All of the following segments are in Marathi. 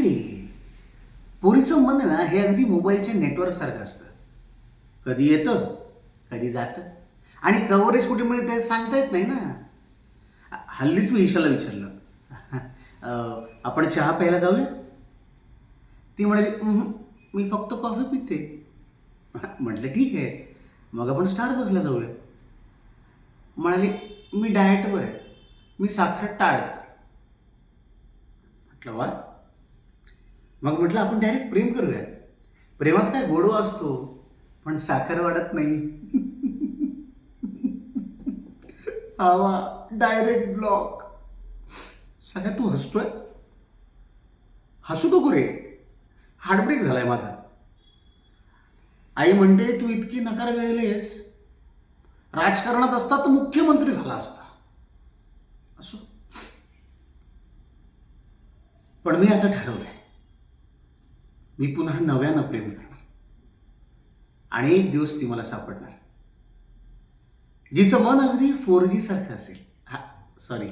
रे, पोरीचं मन ना हे अगदी मोबाईलच्या नेटवर्क सारखं असतं. कधी येतं, कधी जातं, आणि कव्हरेज कुठे मिळते सांगता येत नाही ना. हल्लीच मी ईशाला विचारलं, आपण चहा प्यायला जाऊया? ती म्हणाली, मी फक्त कॉफी पिते." म्हटलं ठीक आहे, मग आपण स्टारबक्सला जाऊया." म्हणाली, "मी डाएटवर आहे, मी साखर टाळते." म्हटलं वा. मग म्हटलं आपण डायरेक्ट प्रेम करूया. प्रेमात काय गोडवा असतो, पण साखर वाढत नाही. हवा डायरेक्ट ब्लॉक. सगळ्या तू हसतोय? हसू नको रे, हार्टब्रेक झालाय माझा. आई म्हणते तू इतकी नकार वेळेलेस, राजकारणात असता तर मुख्यमंत्री झाला असता. असो, पण मी आता ठरवलंय, मी पुन्हा नव्यानं प्रेम करणार. आणि एक दिवस ती मला सापडणार, जिचं मन अगदी 4G सारखं असेल. हा, सॉरी,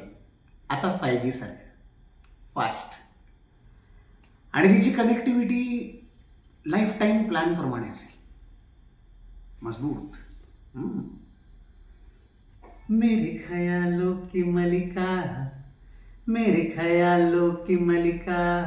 आता 5G सारखं फास्ट. आणि तिची कनेक्टिव्हिटी लाईफ टाईम प्लॅन प्रमाणे असेल, मजबूत. हम्म. मेरे ख्यालों की मलिका, मेरे ख्यालों की मलिका,